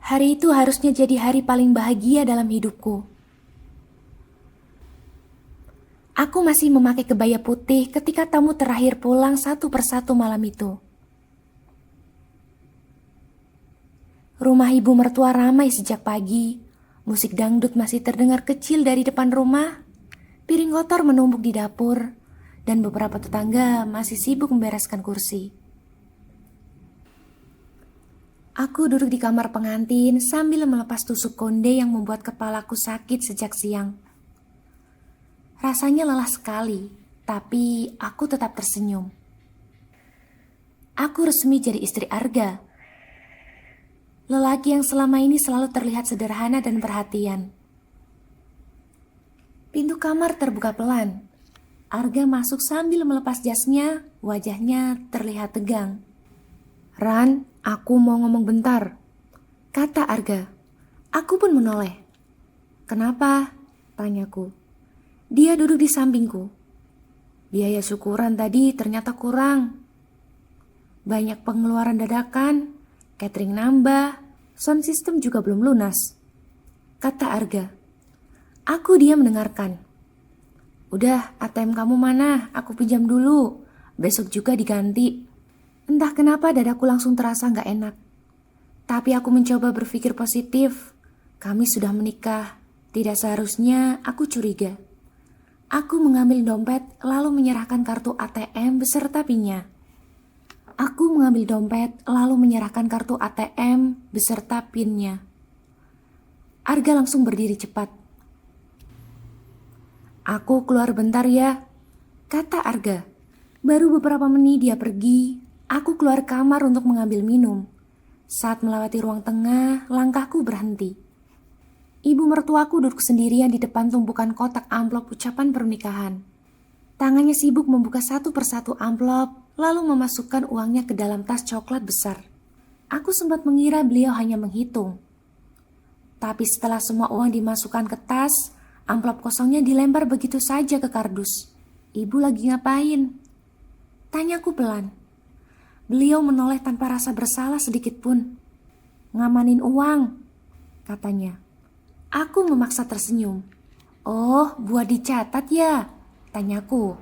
Hari itu harusnya jadi hari paling bahagia dalam hidupku. Aku masih memakai kebaya putih ketika tamu terakhir pulang satu persatu malam itu. Rumah ibu mertua ramai sejak pagi. Musik dangdut masih terdengar kecil dari depan rumah. Piring kotor menumpuk di dapur. Dan beberapa tetangga masih sibuk membereskan kursi. Aku duduk di kamar pengantin sambil melepas tusuk konde yang membuat kepalaku sakit sejak siang. Rasanya lelah sekali, tapi aku tetap tersenyum. Aku resmi jadi istri Arga. Lelaki yang selama ini selalu terlihat sederhana dan perhatian. Pintu kamar terbuka pelan. Arga masuk sambil melepas jasnya, wajahnya terlihat tegang. "Ran, aku mau ngomong bentar," kata Arga. Aku pun menoleh. "Kenapa?" tanyaku. Dia duduk di sampingku. "Biaya syukuran tadi ternyata kurang. Banyak pengeluaran dadakan, catering nambah, sound system juga belum lunas," kata Arga. Aku diam mendengarkan. "Udah, ATM kamu mana? Aku pinjam dulu. Besok juga diganti." Entah kenapa dadaku langsung terasa gak enak. Tapi aku mencoba berpikir positif. Kami sudah menikah. Tidak seharusnya aku curiga. Aku mengambil dompet lalu menyerahkan kartu ATM beserta PIN-nya. Arga langsung berdiri cepat. "Aku keluar bentar ya," kata Arga. Baru beberapa menit dia pergi, aku keluar kamar untuk mengambil minum. Saat melewati ruang tengah, langkahku berhenti. Ibu mertuaku duduk sendirian di depan tumpukan kotak amplop ucapan pernikahan. Tangannya sibuk membuka satu persatu amplop, lalu memasukkan uangnya ke dalam tas coklat besar. Aku sempat mengira beliau hanya menghitung. Tapi setelah semua uang dimasukkan ke tas, amplop kosongnya dilempar begitu saja ke kardus. "Ibu lagi ngapain?" tanyaku pelan. Beliau menoleh tanpa rasa bersalah sedikit pun. "Ngamanin uang," katanya. Aku memaksa tersenyum. "Oh, buat dicatat ya?" tanyaku.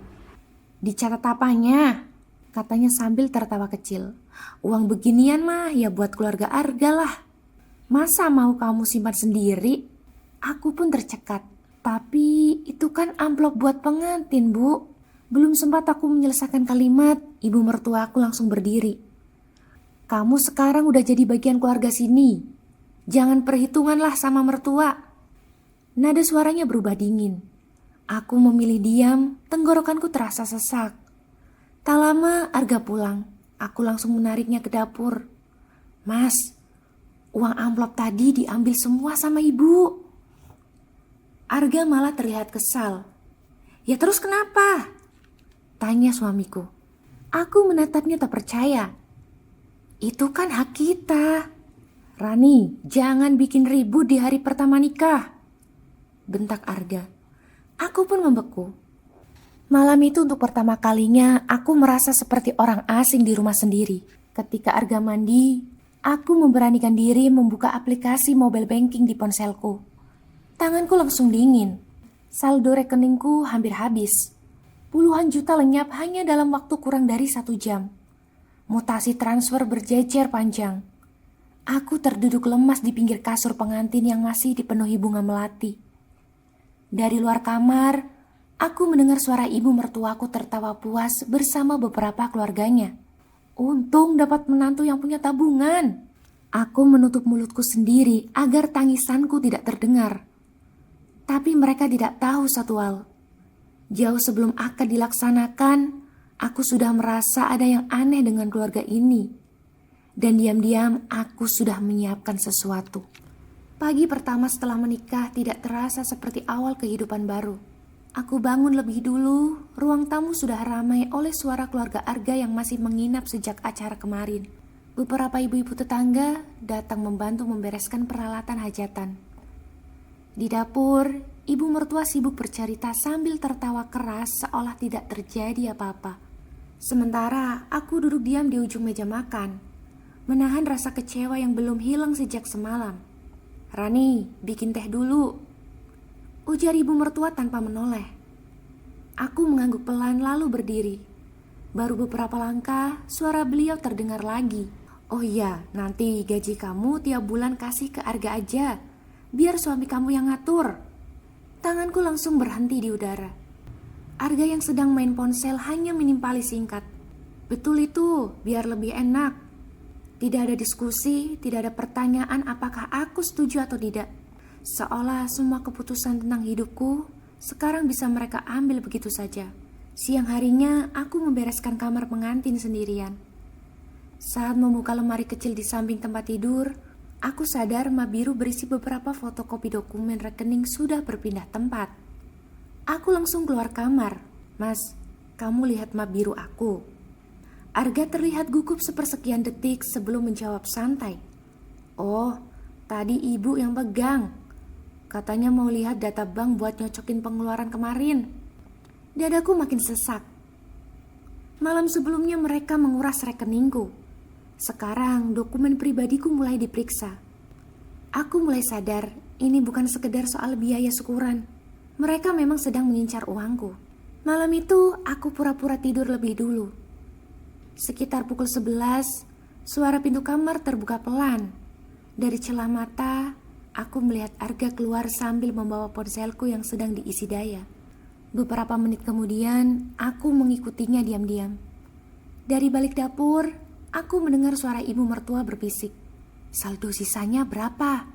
"Dicatat apanya?" katanya sambil tertawa kecil. "Uang beginian mah ya buat keluarga Arga lah. Masa mau kamu simpan sendiri?" Aku pun tercekat. "Tapi itu kan amplop buat pengantin, Bu." Belum sempat aku menyelesaikan kalimat, ibu mertua aku langsung berdiri. "Kamu sekarang udah jadi bagian keluarga sini. Jangan perhitungan lah sama mertua." Nada suaranya berubah dingin. Aku memilih diam, tenggorokanku terasa sesak. Tak lama Arga pulang. Aku langsung menariknya ke dapur. "Mas, uang amplop tadi diambil semua sama ibu." Arga malah terlihat kesal. "Ya terus kenapa?" tanya suamiku. Aku menatapnya tak percaya. "Itu kan hak kita." "Rani, jangan bikin ribut di hari pertama nikah," bentak Arga. Aku pun membeku. Malam itu untuk pertama kalinya aku merasa seperti orang asing di rumah sendiri. Ketika Arga mandi, aku memberanikan diri membuka aplikasi mobile banking di ponselku. Tanganku langsung dingin. Saldo rekeningku hampir habis. Puluhan juta lenyap hanya dalam waktu kurang dari 1 jam. Mutasi transfer berjejer panjang. Aku terduduk lemas di pinggir kasur pengantin yang masih dipenuhi bunga melati. Dari luar kamar, aku mendengar suara ibu mertuaku tertawa puas bersama beberapa keluarganya. Untung dapat menantu yang punya tabungan. Aku menutup mulutku sendiri agar tangisanku tidak terdengar. Tapi mereka tidak tahu satu hal. Jauh sebelum akad dilaksanakan, aku sudah merasa ada yang aneh dengan keluarga ini. Dan diam-diam aku sudah menyiapkan sesuatu. Pagi pertama setelah menikah tidak terasa seperti awal kehidupan baru. Aku bangun lebih dulu, ruang tamu sudah ramai oleh suara keluarga Arga yang masih menginap sejak acara kemarin. Beberapa ibu-ibu tetangga datang membantu membereskan peralatan hajatan. Di dapur, ibu mertua sibuk bercerita sambil tertawa keras seolah tidak terjadi apa-apa. Sementara aku duduk diam di ujung meja makan. menahan rasa kecewa yang belum hilang sejak semalam. "Rani, bikin teh dulu," ujar ibu mertua tanpa menoleh. Aku mengangguk pelan lalu berdiri. Baru beberapa langkah, suara beliau terdengar lagi. "Oh iya, nanti gaji kamu tiap bulan kasih ke Arga aja. Biar suami kamu yang ngatur." Tanganku langsung berhenti di udara. Arga yang sedang main ponsel hanya menimpali singkat. "Betul itu, biar lebih enak." Tidak ada diskusi, tidak ada pertanyaan apakah aku setuju atau tidak. Seolah semua keputusan tentang hidupku sekarang bisa mereka ambil begitu saja. Siang harinya aku membereskan kamar pengantin sendirian. Saat membuka lemari kecil di samping tempat tidur, aku sadar map biru berisi beberapa fotokopi dokumen rekening sudah berpindah tempat. Aku langsung keluar kamar. "Mas, kamu lihat map biru aku?" Arga terlihat gugup sepersekian detik sebelum menjawab santai. "Oh, tadi ibu yang pegang. Katanya mau lihat data bank buat nyocokin pengeluaran kemarin." Dadaku makin sesak. Malam sebelumnya mereka menguras rekeningku. Sekarang dokumen pribadiku mulai diperiksa. Aku mulai sadar ini bukan sekedar soal biaya syukuran. Mereka memang sedang mengincar uangku. Malam itu aku pura-pura tidur lebih dulu. Sekitar pukul 11, suara pintu kamar terbuka pelan. Dari celah mata, aku melihat Arga keluar sambil membawa ponselku yang sedang diisi daya. Beberapa menit kemudian, aku mengikutinya diam-diam. Dari balik dapur, aku mendengar suara ibu mertua berbisik. "Saldo sisanya berapa?"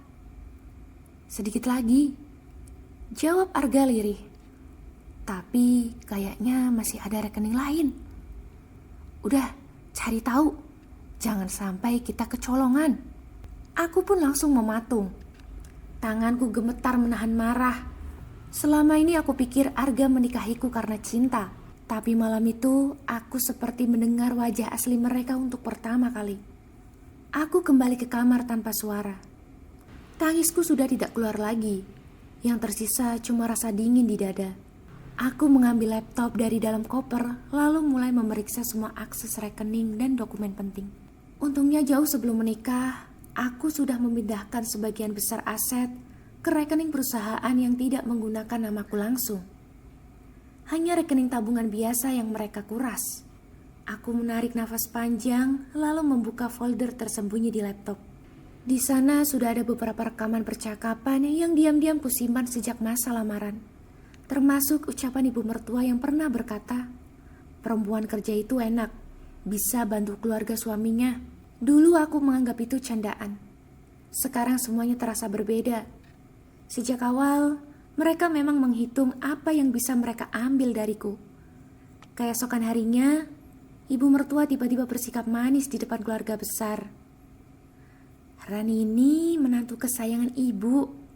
"Sedikit lagi," jawab Arga lirih. "Tapi kayaknya masih ada rekening lain." "Udah, cari tahu. Jangan sampai kita kecolongan." Aku pun langsung mematung. Tanganku gemetar menahan marah. Selama ini aku pikir Arga menikahiku karena cinta. Tapi malam itu aku seperti mendengar wajah asli mereka untuk pertama kali. Aku kembali ke kamar tanpa suara. Tangisku sudah tidak keluar lagi. Yang tersisa cuma rasa dingin di dada. Aku mengambil laptop dari dalam koper, lalu mulai memeriksa semua akses rekening dan dokumen penting. Untungnya jauh sebelum menikah, aku sudah memindahkan sebagian besar aset ke rekening perusahaan yang tidak menggunakan namaku langsung. Hanya rekening tabungan biasa yang mereka kuras. Aku menarik nafas panjang, lalu membuka folder tersembunyi di laptop. Di sana sudah ada beberapa rekaman percakapan yang diam-diam kusimpan sejak masa lamaran. Termasuk ucapan ibu mertua yang pernah berkata, "Perempuan kerja itu enak, bisa bantu keluarga suaminya." Dulu aku menganggap itu candaan. Sekarang semuanya terasa berbeda. Sejak awal, mereka memang menghitung apa yang bisa mereka ambil dariku. Keesokan harinya, ibu mertua tiba-tiba bersikap manis di depan keluarga besar. "Rani ini menantu kesayangan ibu.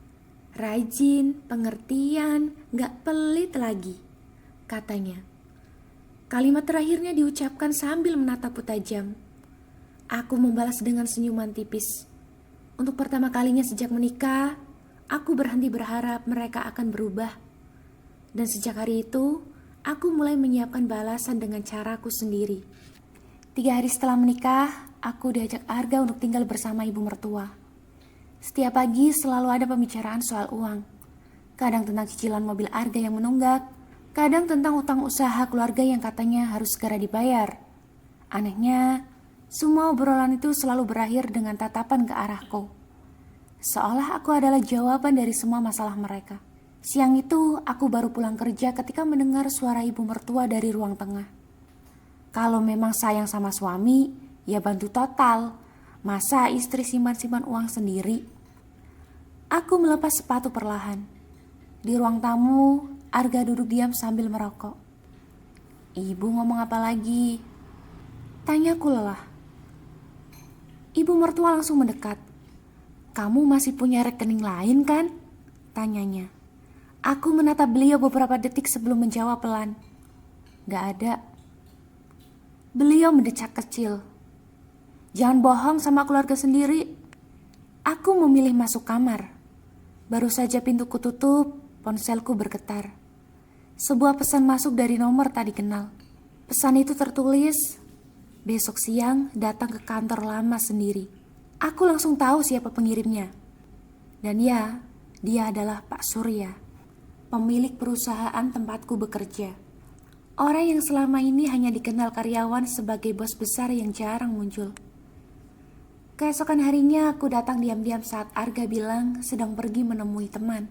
Rajin, pengertian, gak pelit lagi," katanya. Kalimat terakhirnya diucapkan sambil menatapku tajam. Aku membalas dengan senyuman tipis. Untuk pertama kalinya sejak menikah, aku berhenti berharap mereka akan berubah. Dan sejak hari itu, aku mulai menyiapkan balasan dengan caraku sendiri. 3 hari setelah menikah, aku diajak Arga untuk tinggal bersama ibu mertua. Setiap pagi selalu ada pembicaraan soal uang. Kadang tentang cicilan mobil Arga yang menunggak, kadang tentang utang usaha keluarga yang katanya harus segera dibayar. Anehnya, semua obrolan itu selalu berakhir dengan tatapan ke arahku. Seolah aku adalah jawaban dari semua masalah mereka. Siang itu aku baru pulang kerja ketika mendengar suara ibu mertua dari ruang tengah. "Kalau memang sayang sama suami, ya bantu total. Masa istri simpan-simpan uang sendiri?" Aku melepas sepatu perlahan. Di ruang tamu, Arga duduk diam sambil merokok. "Ibu ngomong apa lagi?" tanyaku lelah. Ibu mertua langsung mendekat. "Kamu masih punya rekening lain kan?" tanyanya. Aku menatap beliau beberapa detik sebelum menjawab pelan. "Gak ada." Beliau mendecak kecil. "Jangan bohong sama keluarga sendiri." Aku memilih masuk kamar. Baru saja pintuku tutup, ponselku bergetar. Sebuah pesan masuk dari nomor tak dikenal. Pesan itu tertulis, Besok siang datang ke kantor lama sendiri. Aku langsung tahu siapa pengirimnya. Dan ya, dia adalah Pak Surya, pemilik perusahaan tempatku bekerja. Orang yang selama ini hanya dikenal karyawan sebagai bos besar yang jarang muncul. Keesokan harinya aku datang diam-diam saat Arga bilang sedang pergi menemui teman.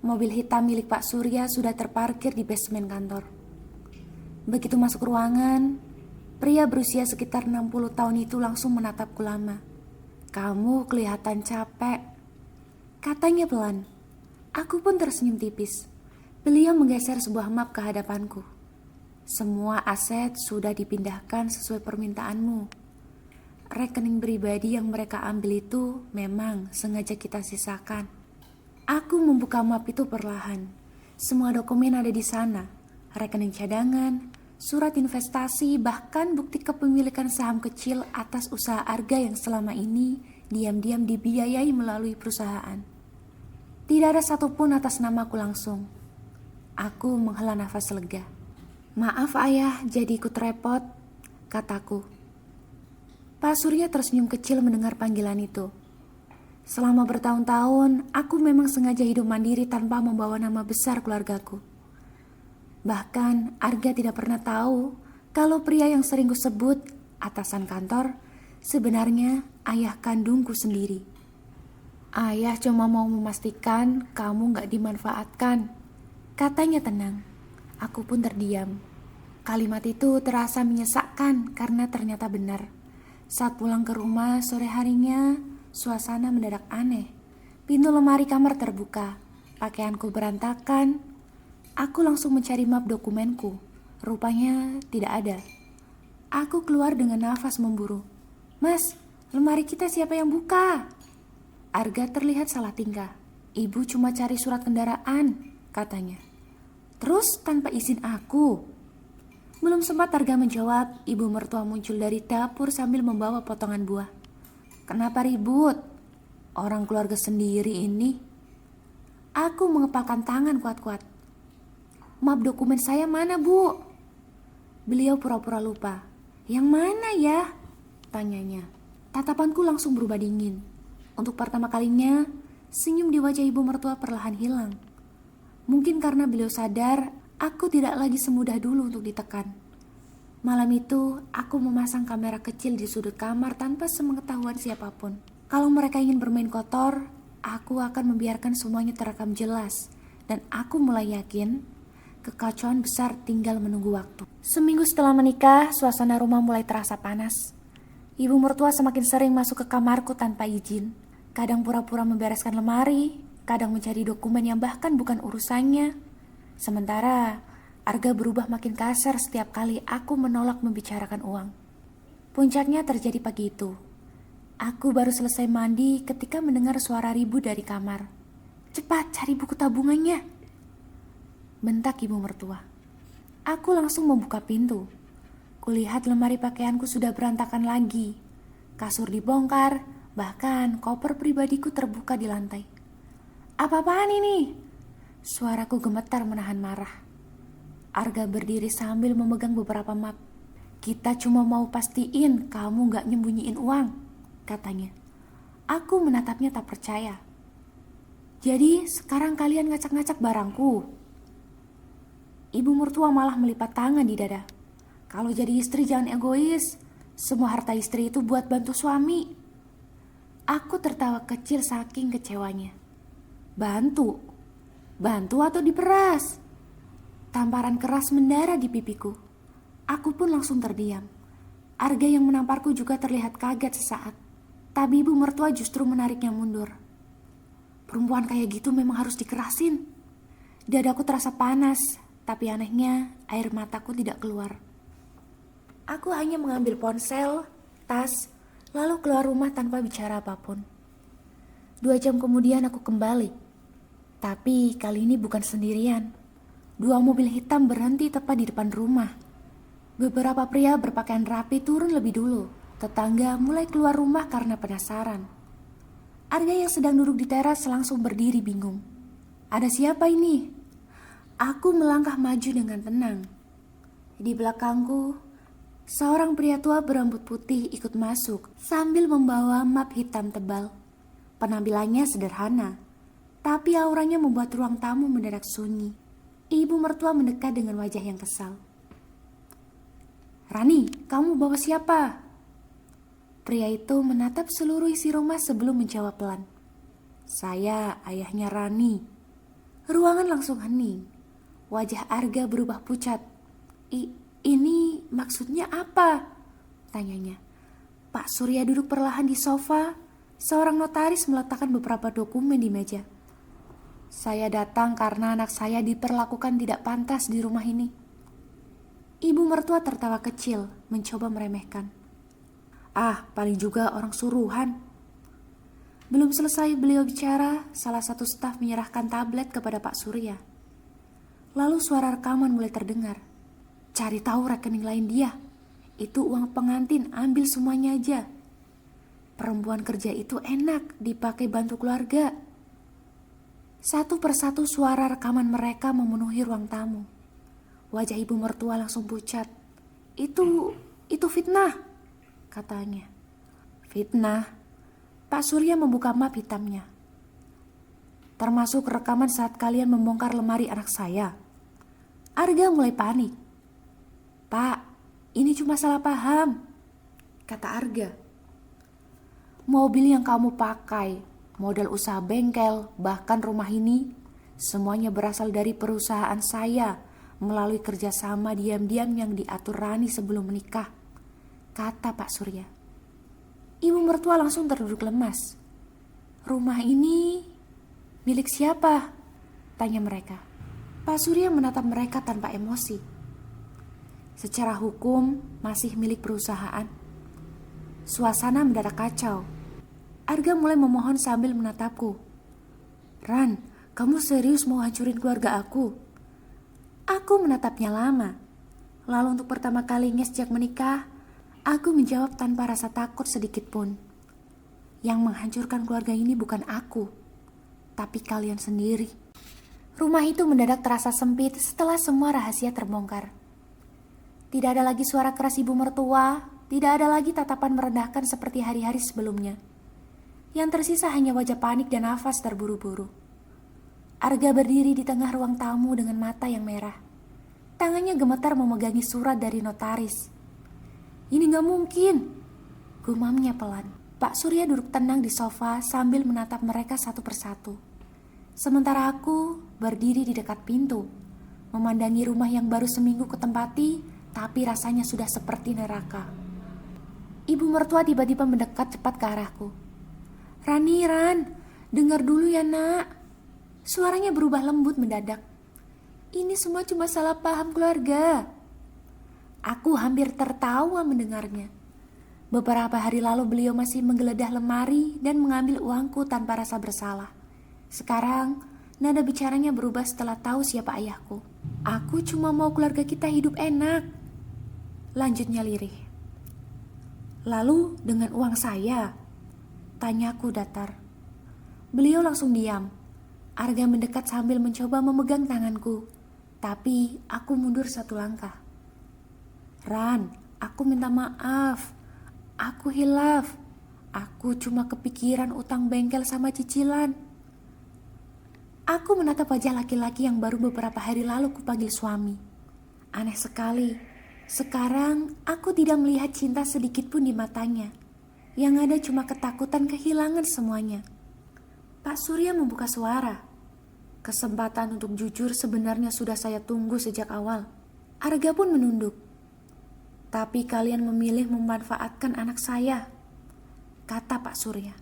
Mobil hitam milik Pak Surya sudah terparkir di basement kantor. Begitu masuk ruangan, pria berusia sekitar 60 tahun itu langsung menatapku lama. "Kamu kelihatan capek," katanya pelan. Aku pun tersenyum tipis. Beliau menggeser sebuah map ke hadapanku. "Semua aset sudah dipindahkan sesuai permintaanmu. Rekening pribadi yang mereka ambil itu memang sengaja kita sisakan." Aku membuka map itu perlahan. Semua dokumen ada di sana. Rekening cadangan, surat investasi, bahkan bukti kepemilikan saham kecil atas usaha Arga yang selama ini diam-diam dibiayai melalui perusahaan. Tidak ada satupun atas namaku langsung. Aku menghela nafas lega. "Maaf ayah, jadi ikut repot," kataku. Pak Surya tersenyum kecil mendengar panggilan itu. "Selama bertahun-tahun, aku memang sengaja hidup mandiri tanpa membawa nama besar keluargaku. Bahkan Arga tidak pernah tahu kalau pria yang sering kusebut atasan kantor sebenarnya ayah kandungku sendiri. Ayah cuma mau memastikan kamu gak dimanfaatkan," katanya tenang. Aku pun terdiam. Kalimat itu terasa menyesakkan karena ternyata benar. Saat pulang ke rumah sore harinya, suasana mendadak aneh. Pintu lemari kamar terbuka, pakaianku berantakan. Aku langsung mencari map dokumenku. Rupanya tidak ada. Aku keluar dengan nafas memburu. "Mas, lemari kita siapa yang buka?" Arga terlihat salah tingkah. "Ibu cuma cari surat kendaraan," katanya. "Terus tanpa izin aku?" Belum sempat Arga menjawab, ibu mertua muncul dari dapur sambil membawa potongan buah. "Kenapa ribut? Orang keluarga sendiri ini." Aku mengepalkan tangan kuat-kuat. "Map dokumen saya mana, Bu?" Beliau pura-pura lupa. "Yang mana ya?" tanyanya. Tatapanku langsung berubah dingin. Untuk pertama kalinya, senyum di wajah ibu mertua perlahan hilang. Mungkin karena beliau sadar aku tidak lagi semudah dulu untuk ditekan. Malam itu, aku memasang kamera kecil di sudut kamar tanpa sepengetahuan siapapun. Kalau mereka ingin bermain kotor, aku akan membiarkan semuanya terekam jelas. Dan aku mulai yakin, kekacauan besar tinggal menunggu waktu. Seminggu setelah menikah, suasana rumah mulai terasa panas. Ibu mertua semakin sering masuk ke kamarku tanpa izin. Kadang pura-pura membereskan lemari, kadang mencari dokumen yang bahkan bukan urusannya. Sementara Arga berubah makin kasar setiap kali aku menolak membicarakan uang. Puncaknya terjadi pagi itu. Aku baru selesai mandi ketika mendengar suara ribut dari kamar. "Cepat cari buku tabungannya," bentak ibu mertua. Aku langsung membuka pintu. Kulihat lemari pakaianku sudah berantakan lagi. Kasur dibongkar, bahkan koper pribadiku terbuka di lantai. "Apa-apaan ini?" Suaraku gemetar menahan marah. Arga berdiri sambil memegang beberapa map. "Kita cuma mau pastiin kamu gak nyembunyiin uang," katanya. Aku menatapnya tak percaya. "Jadi sekarang kalian ngacak-ngacak barangku?" Ibu mertua malah melipat tangan di dada. "Kalau jadi istri jangan egois. Semua harta istri itu buat bantu suami." Aku tertawa kecil saking kecewanya. Bantu? Bantu atau diperas? Tamparan keras mendarah di pipiku. Aku pun langsung terdiam. Arga yang menamparku juga terlihat kaget sesaat. Tapi ibu mertua justru menariknya mundur. Perempuan kayak gitu memang harus dikerasin. Dadaku terasa panas, tapi anehnya air mataku tidak keluar. Aku hanya mengambil ponsel, tas, lalu keluar rumah tanpa bicara apapun. 2 jam kemudian aku kembali. Tapi kali ini bukan sendirian. 2 mobil hitam berhenti tepat di depan rumah. Beberapa pria berpakaian rapi turun lebih dulu. Tetangga mulai keluar rumah karena penasaran. Arga yang sedang duduk di teras langsung berdiri bingung. Ada siapa ini? Aku melangkah maju dengan tenang. Di belakangku, Seorang pria tua berambut putih ikut masuk sambil membawa map hitam tebal. Penampilannya sederhana, tapi auranya membuat ruang tamu mendadak sunyi. Ibu mertua mendekat dengan wajah yang kesal. "Rani, kamu bawa siapa?" Pria itu menatap seluruh isi rumah sebelum menjawab pelan. "Saya ayahnya Rani." Ruangan langsung hening. Wajah Arga berubah pucat. Ini maksudnya apa?" tanyanya. Pak Surya duduk perlahan di sofa. Seorang notaris meletakkan beberapa dokumen di meja. "Saya datang karena anak saya diperlakukan tidak pantas di rumah ini." Ibu mertua tertawa kecil, mencoba meremehkan. Paling juga orang suruhan." Belum selesai beliau bicara, salah satu staf menyerahkan tablet kepada Pak Surya. Lalu suara rekaman mulai terdengar. "Cari tahu rekening lain dia. Itu uang pengantin, ambil semuanya aja. Perempuan kerja itu enak, dipakai bantu keluarga." Satu persatu suara rekaman mereka memenuhi ruang tamu. Wajah ibu mertua langsung pucat. Itu fitnah," katanya. "Fitnah?" Pak Surya membuka map hitamnya. "Termasuk rekaman saat kalian membongkar lemari anak saya." Arga mulai panik. "Pak, ini cuma salah paham," kata Arga. "Mobil yang kamu pakai, modal usaha bengkel, bahkan rumah ini, semuanya berasal dari perusahaan saya melalui kerjasama diam-diam yang diatur Rani sebelum menikah," kata Pak Surya. Ibu mertua langsung terduduk lemas. "Rumah ini milik siapa?" tanya mereka. Pak Surya menatap mereka tanpa emosi. "Secara hukum masih milik perusahaan." Suasana mendadak kacau. Arga mulai memohon sambil menatapku. "Ran, kamu serius mau hancurin keluarga aku?" Aku menatapnya lama. Lalu untuk pertama kalinya sejak menikah, aku menjawab tanpa rasa takut sedikit pun. "Yang menghancurkan keluarga ini bukan aku, tapi kalian sendiri." Rumah itu mendadak terasa sempit setelah semua rahasia terbongkar. Tidak ada lagi suara keras ibu mertua, tidak ada lagi tatapan merendahkan seperti hari-hari sebelumnya. Yang tersisa hanya wajah panik dan nafas terburu-buru. Arga berdiri di tengah ruang tamu dengan mata yang merah. Tangannya gemetar memegangi surat dari notaris. "Ini gak mungkin," gumamnya pelan. Pak Surya duduk tenang di sofa sambil menatap mereka satu persatu. Sementara aku berdiri di dekat pintu, memandangi rumah yang baru seminggu kutempati, tapi rasanya sudah seperti neraka. Ibu mertua tiba-tiba mendekat cepat ke arahku. Ran, dengar dulu ya nak." Suaranya berubah lembut mendadak. "Ini semua cuma salah paham keluarga." Aku hampir tertawa mendengarnya. Beberapa hari lalu beliau masih menggeledah lemari dan mengambil uangku tanpa rasa bersalah. Sekarang, nada bicaranya berubah setelah tahu siapa ayahku. "Aku cuma mau keluarga kita hidup enak," lanjutnya lirih. "Lalu dengan uang saya?" tanyaku datar. Beliau langsung diam. Arga mendekat sambil mencoba memegang tanganku, tapi aku mundur satu langkah. "Ran, aku minta maaf. Aku hilaf. Aku cuma kepikiran utang bengkel sama cicilan." Aku menatap wajah laki-laki yang baru beberapa hari lalu kupanggil suami. Aneh sekali. Sekarang aku tidak melihat cinta sedikit pun di matanya. Yang ada cuma ketakutan kehilangan semuanya. Pak Surya membuka suara. "Kesempatan untuk jujur sebenarnya sudah saya tunggu sejak awal." Arga pun menunduk. "Tapi kalian memilih memanfaatkan anak saya," kata Pak Surya.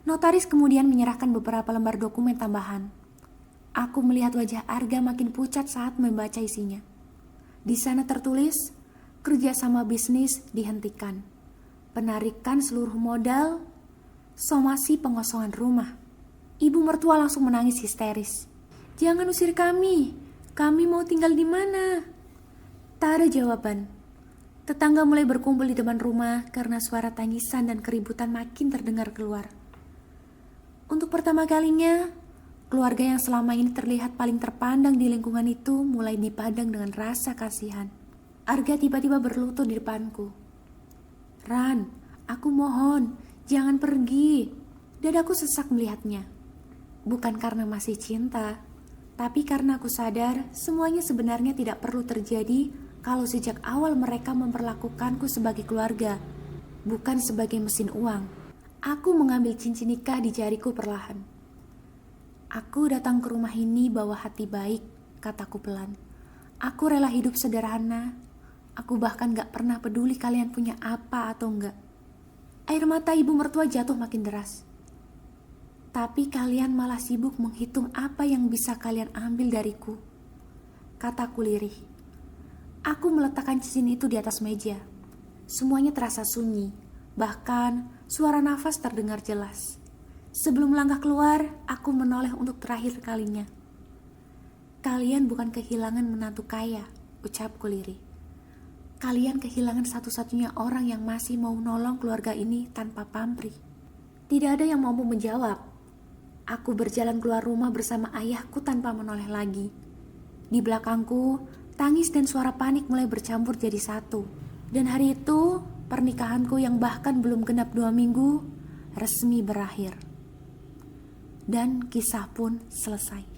Notaris kemudian menyerahkan beberapa lembar dokumen tambahan. Aku melihat wajah Arga makin pucat saat membaca isinya. Di sana tertulis, kerjasama bisnis dihentikan, penarikan seluruh modal, somasi pengosongan rumah. Ibu mertua langsung menangis histeris. "Jangan usir kami mau tinggal di mana?" Tak ada jawaban. Tetangga mulai berkumpul di depan rumah karena suara tangisan dan keributan makin terdengar keluar. Untuk pertama kalinya, keluarga yang selama ini terlihat paling terpandang di lingkungan itu mulai dipandang dengan rasa kasihan. Arga tiba-tiba berlutut di depanku. "Ran, aku mohon, jangan pergi." Dadaku sesak melihatnya. Bukan karena masih cinta, tapi karena aku sadar semuanya sebenarnya tidak perlu terjadi kalau sejak awal mereka memperlakukanku sebagai keluarga, bukan sebagai mesin uang. Aku mengambil cincin nikah di jariku perlahan. "Aku datang ke rumah ini bawa hati baik," kataku pelan. "Aku rela hidup sederhana. Aku bahkan gak pernah peduli kalian punya apa atau enggak." Air mata ibu mertua jatuh makin deras. "Tapi kalian malah sibuk menghitung apa yang bisa kalian ambil dariku," kataku lirih. Aku meletakkan cincin itu di atas meja. Semuanya terasa sunyi, bahkan suara nafas terdengar jelas. Sebelum langkah keluar, aku menoleh untuk terakhir kalinya. "Kalian bukan kehilangan menantu kaya," ucapku lirih. "Kalian kehilangan satu-satunya orang yang masih mau nolong keluarga ini tanpa pamrih." Tidak ada yang mampu menjawab. Aku berjalan keluar rumah bersama ayahku tanpa menoleh lagi. Di belakangku, tangis dan suara panik mulai bercampur jadi satu. Dan hari itu, pernikahanku yang bahkan belum genap 2 minggu, resmi berakhir. Dan kisah pun selesai.